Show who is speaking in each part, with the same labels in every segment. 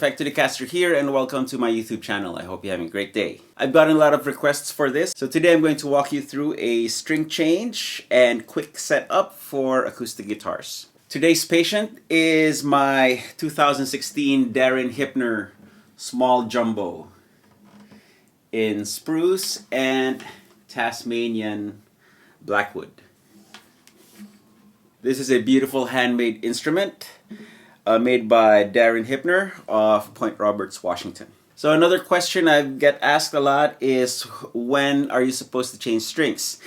Speaker 1: Perfecto the Castro here, and welcome to my YouTube channel. I hope you're having a great day. I've gotten a lot of requests for this, so today I'm going to walk you through a string change and quick setup for acoustic guitars. Today's patient is my 2016 Darren Hypner Small Jumbo in spruce and Tasmanian blackwood. This is a beautiful handmade instrument made by Darren Hypner of Point Roberts, Washington. So another question I get asked a lot is, when are you supposed to change strings?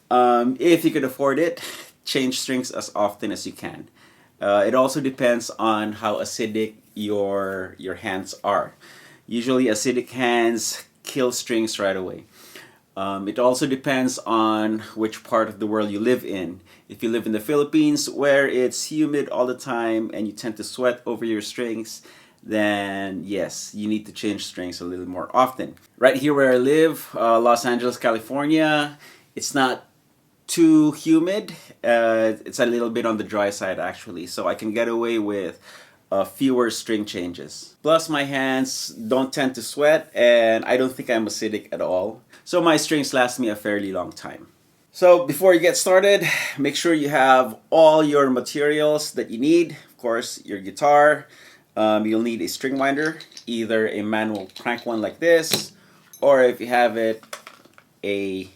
Speaker 1: If you could afford it, change strings as often as you can. It also depends on how acidic your hands are. Usually acidic hands kill strings right away. It also depends on which part of the world you live in. If you live in the Philippines, where it's humid all the time and you tend to sweat over your strings, then yes, you need to change strings a little more often. Right here where I live, Los Angeles, California, it's not too humid. It's a little bit on the dry side actually, so I can get away with fewer string changes. Plus my hands don't tend to sweat and I don't think I'm acidic at all. So my strings last me a fairly long time. So before you get started, make sure you have all your materials that you need. Of course, your guitar. You'll need a string winder, either a manual crank one like this, or if you have it, a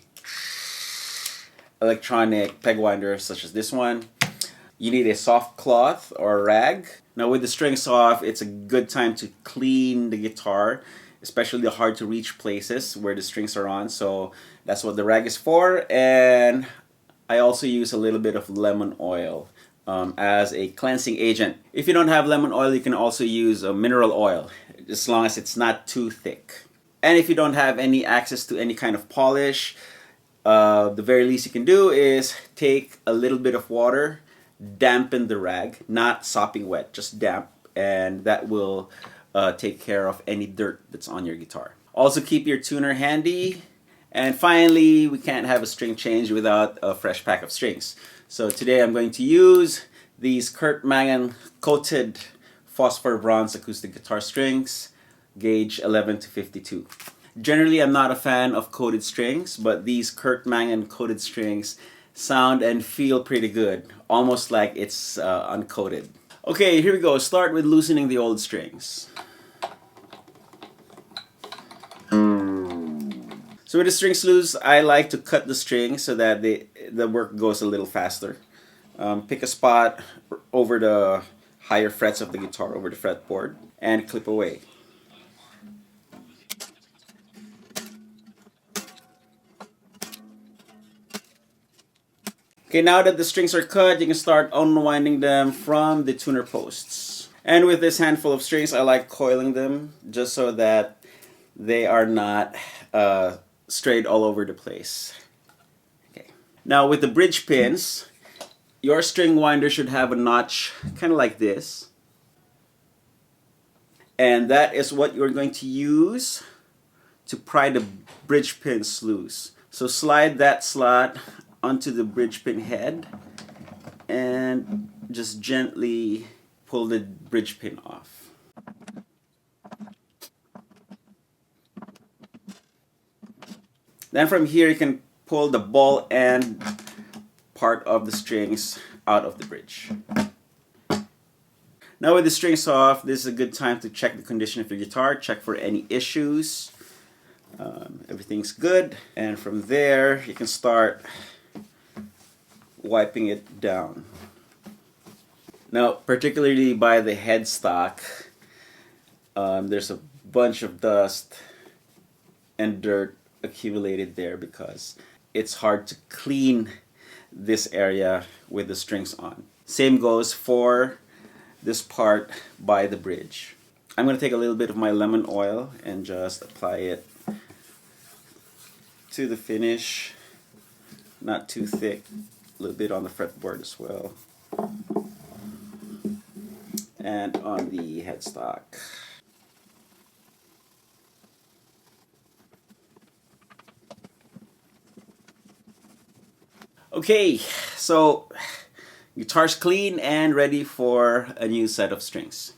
Speaker 1: electronic peg winder such as this one. You need a soft cloth or a rag. Now with the strings off, it's a good time to clean the guitar, especially the hard to reach places where the strings are on. So that's what the rag is for. And I also use a little bit of lemon oil as a cleansing agent. If you don't have lemon oil, you can also use a mineral oil, as long as it's not too thick. And if you don't have any access to any kind of polish, the very least you can do is take a little bit of water, dampen the rag, not sopping wet, just damp, and that will take care of any dirt that's on your guitar. Also keep your tuner handy. And finally, we can't have a string change without a fresh pack of strings. So today I'm going to use these Kurt Mangan coated phosphor bronze acoustic guitar strings, gauge 11 to 52. Generally, I'm not a fan of coated strings, but these Kurt Mangan coated strings sound and feel pretty good, almost like it's uncoated. Okay, here we go. Start with loosening the old strings. So with the strings loose, I like to cut the strings so that the work goes a little faster. Pick a spot over the higher frets of the guitar, over the fretboard, and clip away. Okay, now that the strings are cut, you can start unwinding them from the tuner posts. And with this handful of strings, I like coiling them just so that they are not strayed all over the place. Okay. Now with the bridge pins, your string winder should have a notch kind of like this. And that is what you're going to use to pry the bridge pins loose. So slide that slot onto the bridge pin head and just gently pull the bridge pin off. Then from here you can pull the ball end part of the strings out of the bridge. Now with the strings off, this is a good time to check the condition of your guitar, check for any issues. Everything's good, and from there you can start wiping it down. Now, particularly by the headstock, there's a bunch of dust and dirt accumulated there because it's hard to clean this area with the strings on. Same goes for this part by the bridge. I'm going to take a little bit of my lemon oil and just apply it to the finish, not too thick, a little bit on the fretboard as well, and on the headstock. Okay, so guitar's clean and ready for a new set of strings.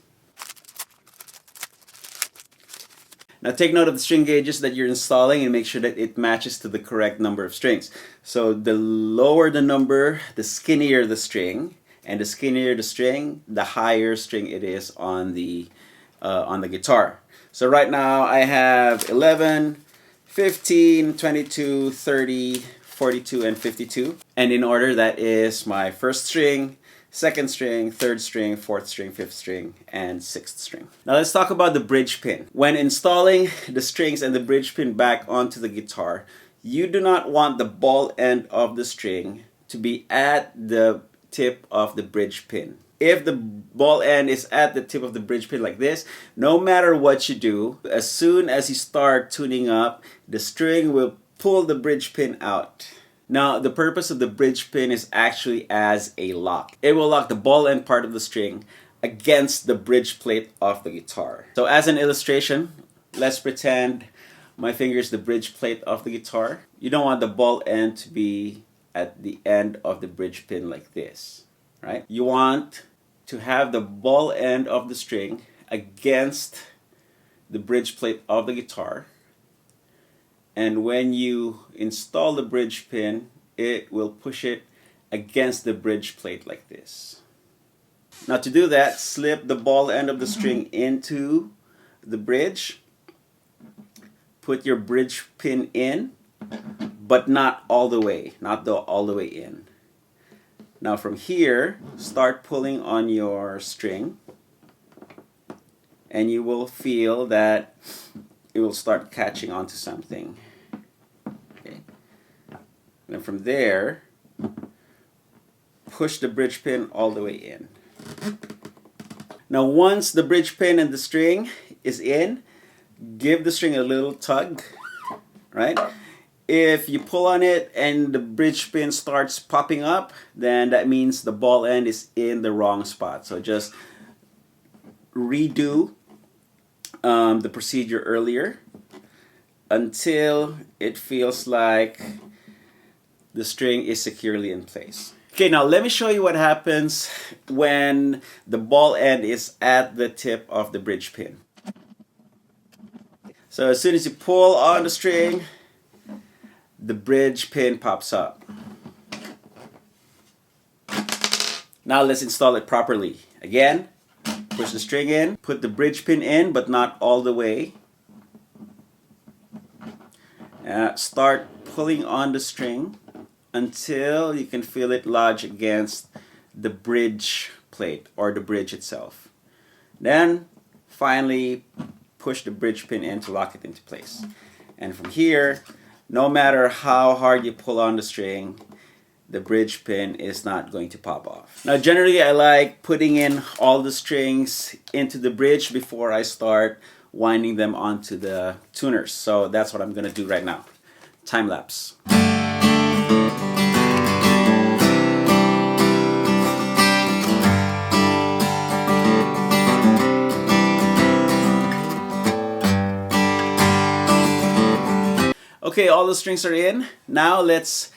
Speaker 1: Now take note of the string gauges that you're installing and make sure that it matches to the correct number of strings. So the lower the number, the skinnier the string, and the skinnier the string, the higher string it is on the guitar. So right now I have 11, 15, 22, 30, 42, and 52. And in order, that is my first string, second string, third string, fourth string, fifth string, and sixth string. Now let's talk about the bridge pin. When installing the strings and the bridge pin back onto the guitar, you do not want the ball end of the string to be at the tip of the bridge pin. If the ball end is at the tip of the bridge pin like this, no matter what you do, as soon as you start tuning up, the string will pull the bridge pin out. Now, the purpose of the bridge pin is actually as a lock. It will lock the ball end part of the string against the bridge plate of the guitar. So as an illustration, let's pretend my finger is the bridge plate of the guitar. You don't want the ball end to be at the end of the bridge pin like this, right? You want to have the ball end of the string against the bridge plate of the guitar. And when you install the bridge pin, it will push it against the bridge plate like this. Now to do that, slip the ball end of the string into the bridge. Put your bridge pin in, but not all the way, all the way in. Now from here, start pulling on your string, and you will feel that it will start catching onto something. Okay. And then from there, push the bridge pin all the way in. Now once the bridge pin and the string is in, give the string a little tug, right? If you pull on it and the bridge pin starts popping up, then that means the ball end is in the wrong spot. So just redo the procedure earlier until it feels like the string is securely in place. Okay, now let me show you what happens when the ball end is at the tip of the bridge pin. So as soon as you pull on the string, the bridge pin pops up. Now let's install it properly. Again, push the string in, put the bridge pin in, but not all the way. Start pulling on the string until you can feel it lodge against the bridge plate or the bridge itself. Then finally push the bridge pin in to lock it into place. And from here, no matter how hard you pull on the string, the bridge pin is not going to pop off. Now generally I like putting in all the strings into the bridge before I start winding them onto the tuners. So that's what I'm going to do right now. Time lapse. Okay, all the strings are in. Now let's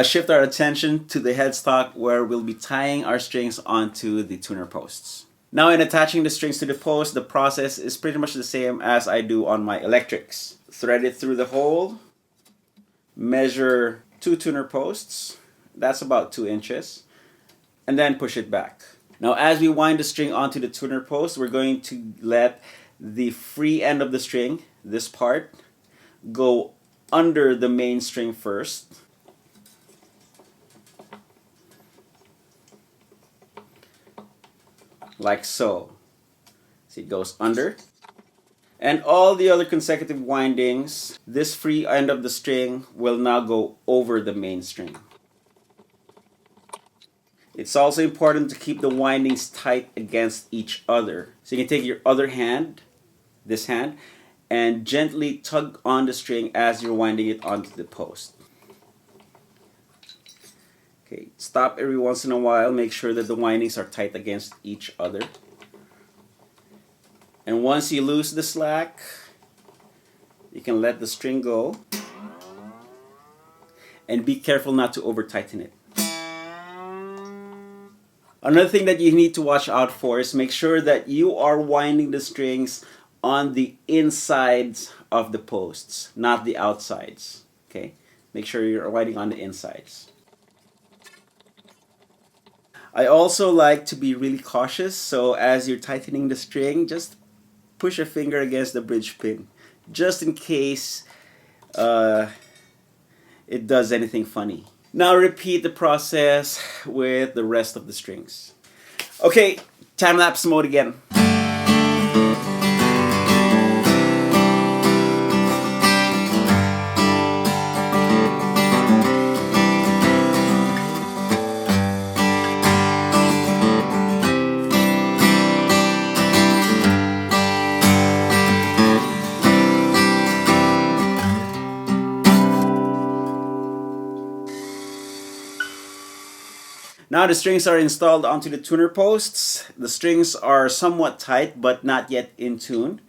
Speaker 1: shift our attention to the headstock where we'll be tying our strings onto the tuner posts. Now in attaching the strings to the post, the process is pretty much the same as I do on my electrics. Thread it through the hole, measure 2 tuner posts, that's about 2 inches, and then push it back. Now as we wind the string onto the tuner post, we're going to let the free end of the string, this part, go under the main string first. Like so. See, it goes under. And all the other consecutive windings, this free end of the string will now go over the main string. It's also important to keep the windings tight against each other. So you can take your other hand, this hand, and gently tug on the string as you're winding it onto the post. Okay, stop every once in a while, make sure that the windings are tight against each other. And once you lose the slack, you can let the string go. And be careful not to over tighten it. Another thing that you need to watch out for is make sure that you are winding the strings on the insides of the posts, not the outsides. Okay, make sure you're winding on the insides. I also like to be really cautious, so as you're tightening the string, just push a finger against the bridge pin, just in case it does anything funny. Now repeat the process with the rest of the strings. Okay, time-lapse mode again. Now the strings are installed onto the tuner posts. The strings are somewhat tight but not yet in tune.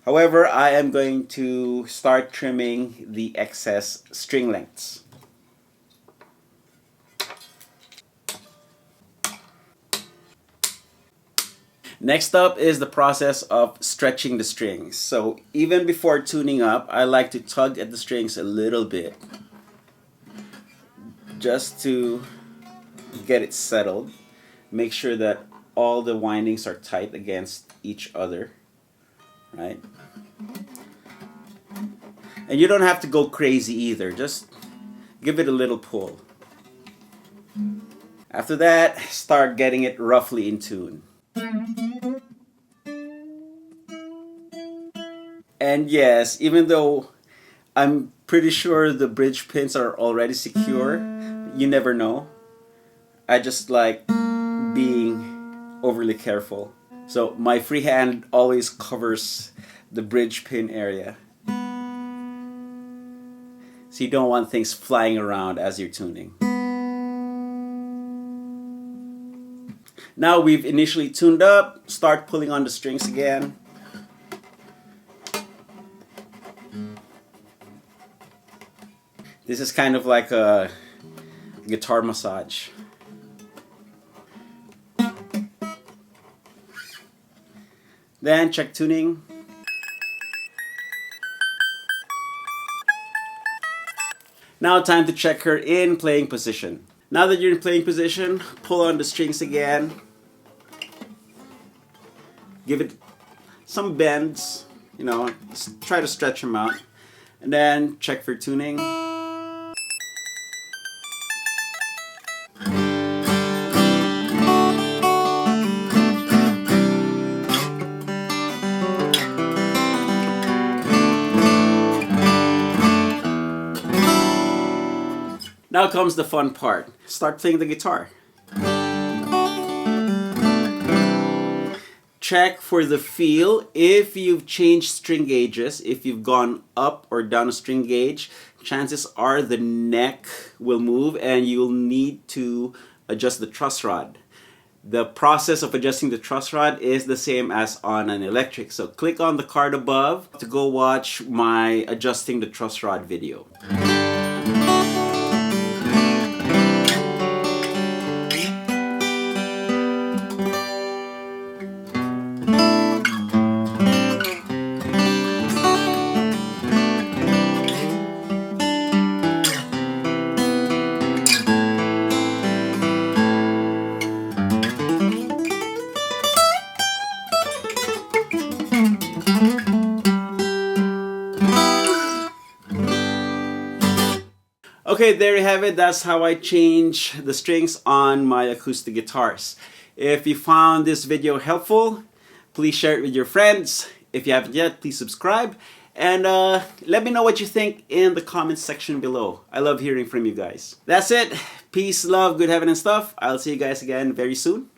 Speaker 1: However, I am going to start trimming the excess string lengths. Next up is the process of stretching the strings. So even before tuning up, I like to tug at the strings a little bit just to get it settled. Make sure that all the windings are tight against each other, right? And you don't have to go crazy either, just give it a little pull. After that, start getting it roughly in tune. And yes, even though I'm pretty sure the bridge pins are already secure, you never know. I just like being overly careful. So my free hand always covers the bridge pin area. So you don't want things flying around as you're tuning. Now we've initially tuned up, start pulling on the strings again. This is kind of like a guitar massage. Then check tuning. Now time to check her in playing position. Now that you're in playing position, pull on the strings again. Give it some bends, you know, try to stretch them out. And then check for tuning. Now comes the fun part. Start playing the guitar. Check for the feel. If you've changed string gauges, if you've gone up or down a string gauge, chances are the neck will move and you'll need to adjust the truss rod. The process of adjusting the truss rod is the same as on an electric. So click on the card above to go watch my adjusting the truss rod video. Okay, there you have it. That's how I change the strings on my acoustic guitars. If you found this video helpful, please share it with your friends. If you haven't yet, please subscribe. And let me know what you think in the comments section below. I love hearing from you guys. That's it. Peace, love, good heaven and stuff. I'll see you guys again very soon.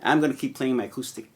Speaker 1: I'm going to keep playing my acoustic.